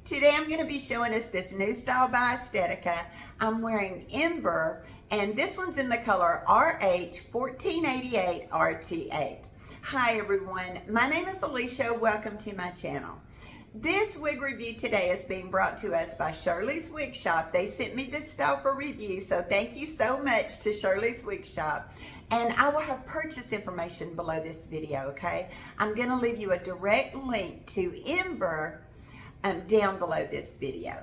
Today I'm going to be showing us this new style by Estetica. I'm wearing Ember, and this one's in the color RH1488RT8. Hi everyone, my name is Alicia. Welcome to my channel. This wig review today is being brought to us by Shirley's Wig Shop. They sent me this style for review, so thank you so much to Shirley's Wig Shop. And I will have purchase information below this video, okay? I'm going to leave you a direct link to Ember down below this video.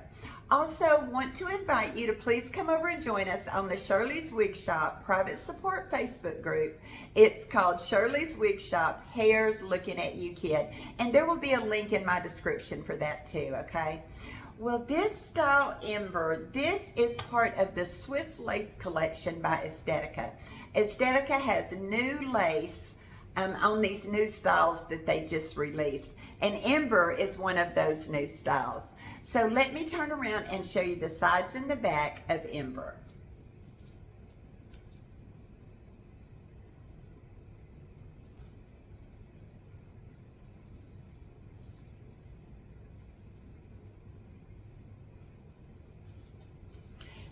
Also want to invite you to please come over and join us on the Shirley's Wig Shop private support Facebook group. It's called Shirley's Wig Shop, Hair's Looking at You Kid. And there will be a link in my description for that too, okay? Well, this style Ember, this is part of the Swiss Lace collection by Estetica. Estetica has new lace on these new styles that they just released. And Ember is one of those new styles. So let me turn around and show you the sides and the back of Ember.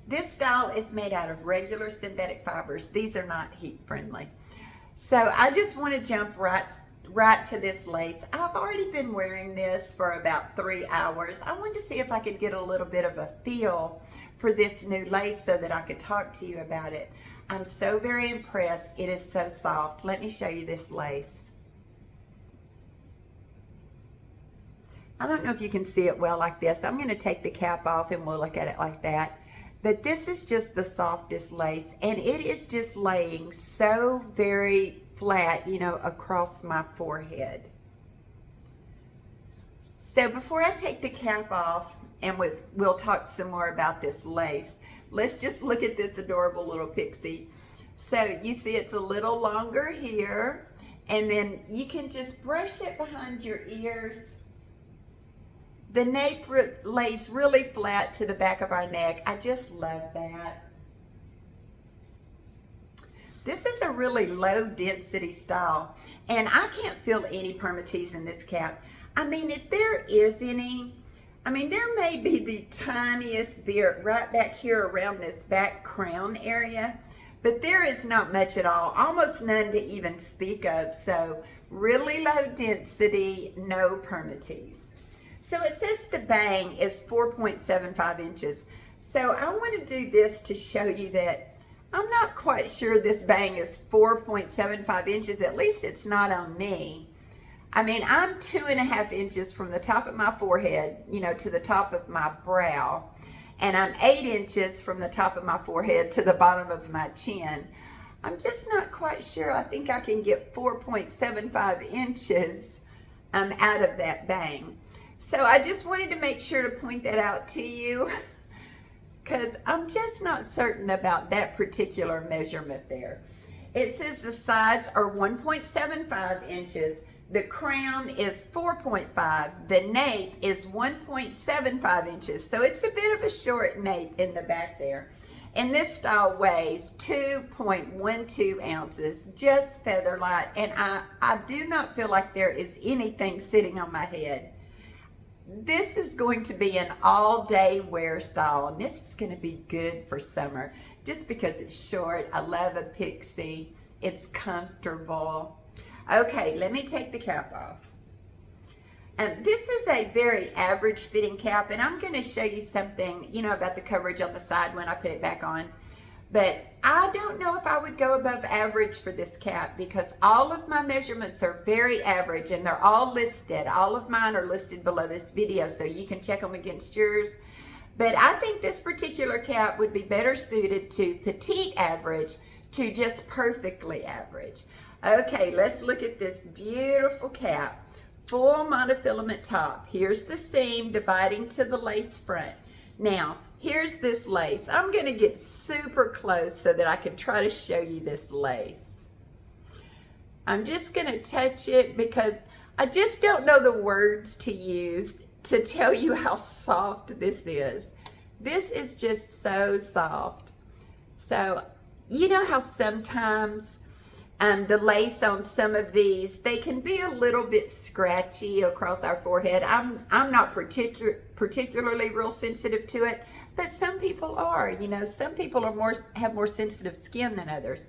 This style is made out of regular synthetic fibers. These are not heat friendly. So I just want to jump right to this lace. I've already been wearing this for about 3 hours. I wanted to see if I could get a little bit of a feel for this new lace so that I could talk to you about it. I'm so very impressed. It is so soft. Let me show you this lace. I don't know if you can see it well like this. I'm going to take the cap off and we'll look at it like that. But this is just the softest lace, and it is just laying so very flat, you know, across my forehead. So before I take the cap off, and we'll talk some more about this lace, let's just look at this adorable little pixie. So you see it's a little longer here, and then you can just brush it behind your ears. The nape lays really flat to the back of our neck. I just love that. This is a really low density style, and I can't feel any permatease in this cap. I mean, if there is any, I mean, there may be the tiniest beard right back here around this back crown area, but there is not much at all, almost none to even speak of. So really low density, no permatease. So it says the bang is 4.75 inches. So I want to do this to show you that I'm not quite sure this bang is 4.75 inches. At least it's not on me. I mean, I'm 2.5 inches from the top of my forehead, you know, to the top of my brow. And I'm 8 inches from the top of my forehead to the bottom of my chin. I'm just not quite sure. I think I can get 4.75 inches out of that bang. So I just wanted to make sure to point that out to you because I'm just not certain about that particular measurement there. It says the sides are 1.75 inches. The crown is 4.5. The nape is 1.75 inches. So it's a bit of a short nape in the back there. And this style weighs 2.12 ounces, just feather light. And I do not feel like there is anything sitting on my head. This is going to be an all-day wear style, and this is going to be good for summer just because it's short. I love a pixie. It's comfortable. Okay, let me take the cap off. This is a very average fitting cap, and I'm going to show you something, you know, about the coverage on the side when I put it back on. But I don't know if I would go above average for this cap because all of my measurements are very average and they're all listed. All of mine are listed below this video so you can check them against yours. But I think this particular cap would be better suited to petite average to just perfectly average. Okay, let's look at this beautiful cap. Full monofilament top. Here's the seam dividing to the lace front. Now, here's this lace. I'm going to get super close so that I can try to show you this lace. I'm just going to touch it because I just don't know the words to use to tell you how soft this is. This is just so soft. So, you know how sometimes The lace on some of these, they can be a little bit scratchy across our forehead. I'm not particularly real sensitive to it, but some people are. You know, some people are have more sensitive skin than others.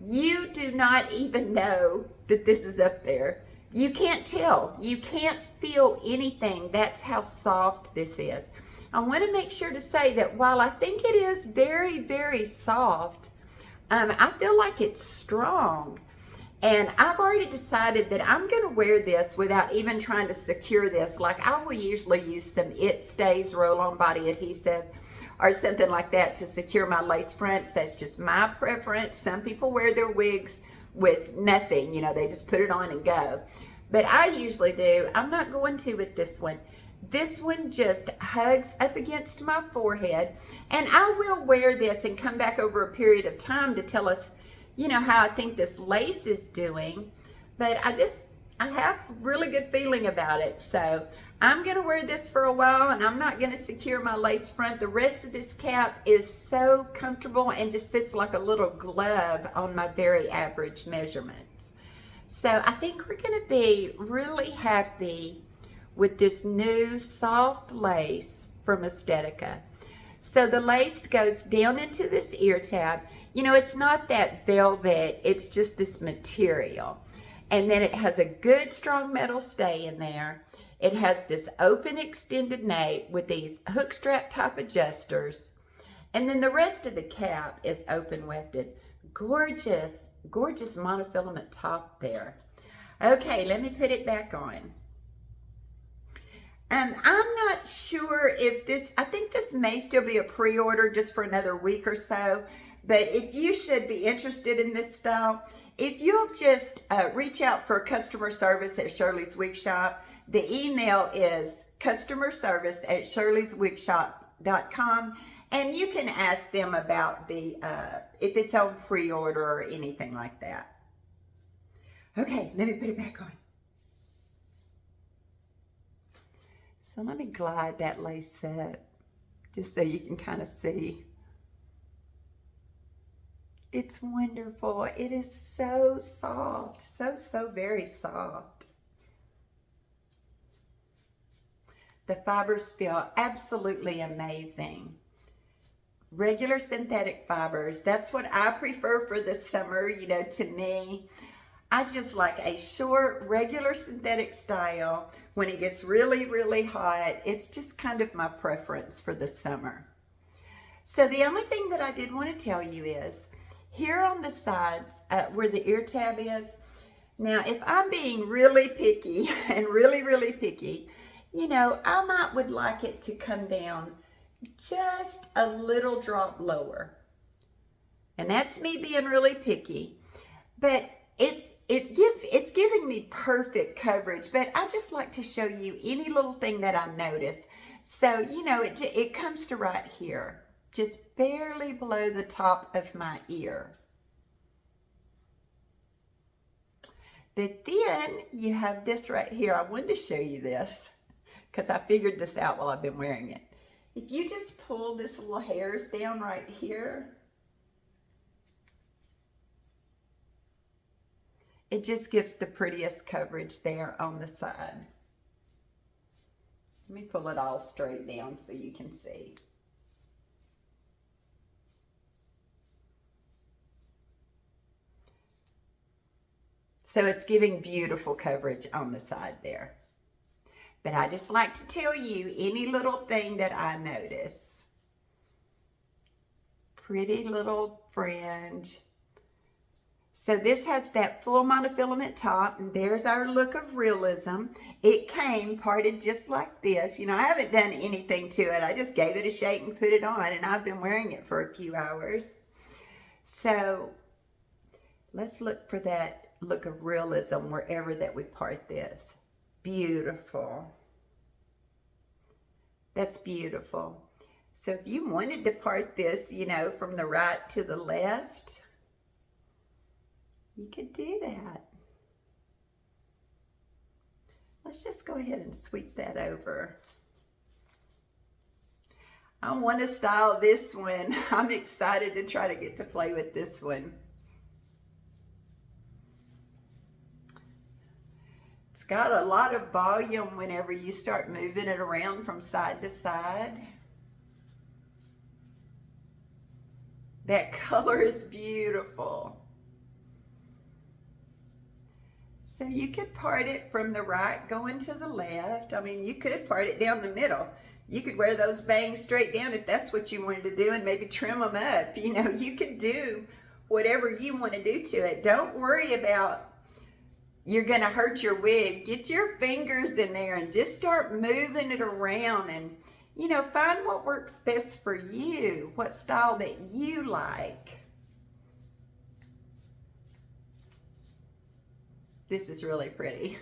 You do not even know that this is up there. You can't tell. You can't feel anything. That's how soft this is. I want to make sure to say that while I think it is very, very soft, I feel like it's strong. And I've already decided that I'm going to wear this without even trying to secure this. Like I will usually use some It Stays roll-on body adhesive or something like that to secure my lace fronts. That's just my preference. Some people wear their wigs with nothing, you know, they just put it on and go. But I usually do. I'm not going to with this one. This one just hugs up against my forehead, and I will wear this and come back over a period of time to tell us, you know, how I think this lace is doing. But I have really good feeling about it. So I'm going to wear this for a while, and I'm not going to secure my lace front. The rest of this cap is so comfortable and just fits like a little glove on my very average measurements. So I think we're going to be really happy with this new soft lace from Estetica. So the lace goes down into this ear tab. You know, it's not that velvet, it's just this material. And then it has a good strong metal stay in there. It has this open extended nape with these hook strap type adjusters. And then the rest of the cap is open wefted. Gorgeous, gorgeous monofilament top there. Okay, let me put it back on. I'm not sure if this, I think this may still be a pre-order just for another week or so, but if you should be interested in this style, if you'll just reach out for customer service at Shirley's Wig Shop. The email is customerservice@shirleyswigshop.com, and you can ask them about the, if it's on pre-order or anything like that. Okay, let me put it back on. So let me glide that lace up just so you can kind of see. It's wonderful. It is so soft, so very soft. The fibers feel absolutely amazing. Regular synthetic fibers, that's what I prefer for the summer. You know, to me, I just like a short, regular synthetic style. When it gets really, really hot, it's just kind of my preference for the summer. So the only thing that I did want to tell you is, here on the sides, where the ear tab is, now if I'm being really picky and really, really picky, you know, I would like it to come down just a little drop lower. And that's me being really picky. But it's giving me perfect coverage, but I just like to show you any little thing that I notice. So, you know, it comes to right here, just barely below the top of my ear. But then you have this right here. I wanted to show you this because I figured this out while I've been wearing it. If you just pull this little hairs down right here, it just gives the prettiest coverage there on the side. Let me pull it all straight down so you can see. So it's giving beautiful coverage on the side there. But I just like to tell you any little thing that I notice. Pretty little fringe. So this has that full monofilament top, and there's our look of realism. It came parted just like this. You know, I haven't done anything to it. I just gave it a shake and put it on, and I've been wearing it for a few hours. So let's look for that look of realism wherever that we part this. Beautiful. That's beautiful. So if you wanted to part this, you know, from the right to the left, you could do that. Let's just go ahead and sweep that over. I want to style this one. I'm excited to try to get to play with this one. It's got a lot of volume whenever you start moving it around from side to side. That color is beautiful. So you could part it from the right going to the left. I mean, you could part it down the middle. You could wear those bangs straight down if that's what you wanted to do and maybe trim them up. You know, you could do whatever you want to do to it. Don't worry about you're going to hurt your wig. Get your fingers in there and just start moving it around and, you know, find what works best for you, what style that you like. This is really pretty.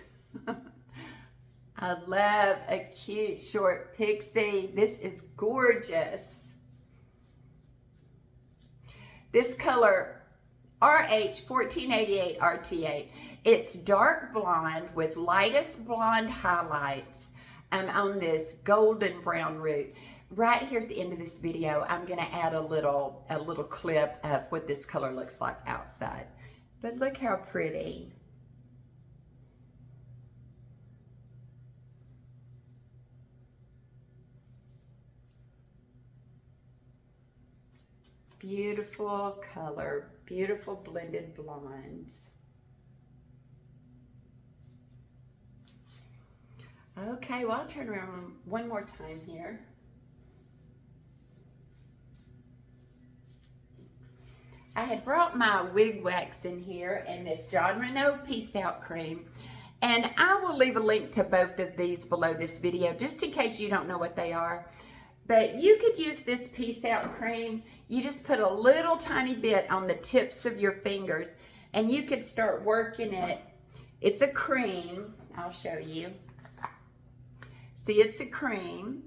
I love a cute short pixie. This is gorgeous. This color, RH1488RT8. It's dark blonde with lightest blonde highlights on this golden brown root. Right here at the end of this video, I'm going to add a little clip of what this color looks like outside. But look how pretty. Beautiful color, beautiful blended blondes. Okay, well, I'll turn around one more time here. I had brought my wig wax in here and this John Renault Peace Out Cream. And I will leave a link to both of these below this video, just in case you don't know what they are. But you could use this Peace Out Cream. You just put a little tiny bit on the tips of your fingers and you could start working it. It's a cream. I'll show you. See, it's a cream.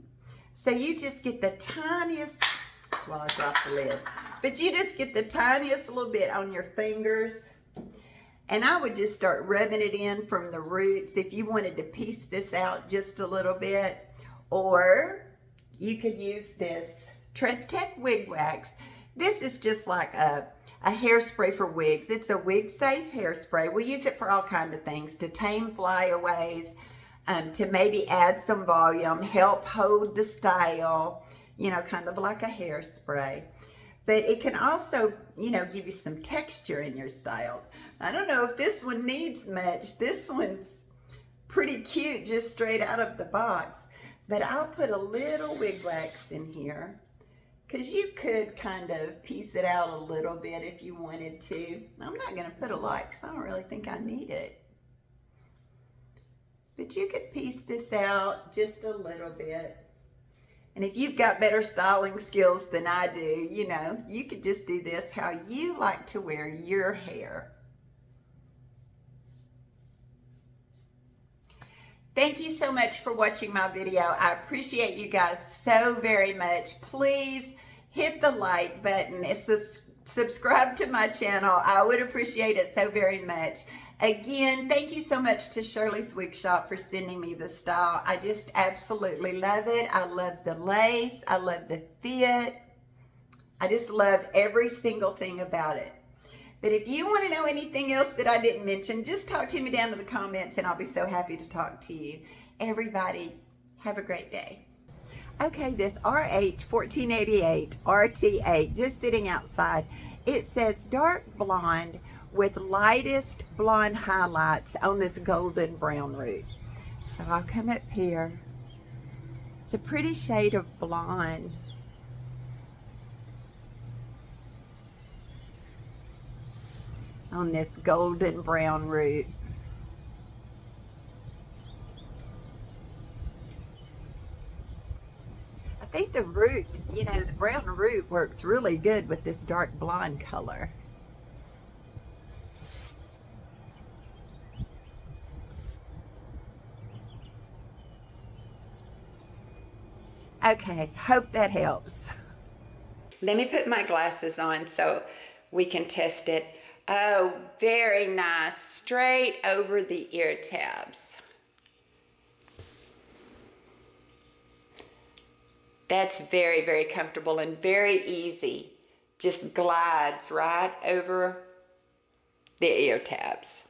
So you just get the tiniest, well, I dropped the lid, but you just get the tiniest little bit on your fingers. And I would just start rubbing it in from the roots if you wanted to piece this out just a little bit. Or you could use this Tech wig wax. This is just like a hairspray for wigs. It's a wig safe hairspray. We use it for all kinds of things, to tame flyaways, to maybe add some volume, help hold the style, you know, kind of like a hairspray. But it can also, you know, give you some texture in your styles. I don't know if this one needs much. This one's pretty cute just straight out of the box. But I'll put a little wig wax in here because you could kind of piece it out a little bit if you wanted to. I'm not going to put a lot because I don't really think I need it. But you could piece this out just a little bit. And if you've got better styling skills than I do, you know, you could just do this how you like to wear your hair. Thank you so much for watching my video. I appreciate you guys so very much. Please hit the like button and subscribe to my channel. I would appreciate it so very much. Again, thank you so much to Shirley's Wig Shop for sending me the style. I just absolutely love it. I love the lace. I love the fit. I just love every single thing about it. But if you want to know anything else that I didn't mention, just talk to me down in the comments and I'll be so happy to talk to you. Everybody, have a great day. Okay, this RH1488RT8, just sitting outside. It says dark blonde with lightest blonde highlights on this golden brown root. So I'll come up here. It's a pretty shade of blonde. On this golden brown root. I think the root, you know, the brown root works really good with this dark blonde color. Okay, hope that helps. Let me put my glasses on so we can test it. Oh, very nice. Straight over the ear tabs. That's very, very comfortable and very easy. Just glides right over the ear tabs.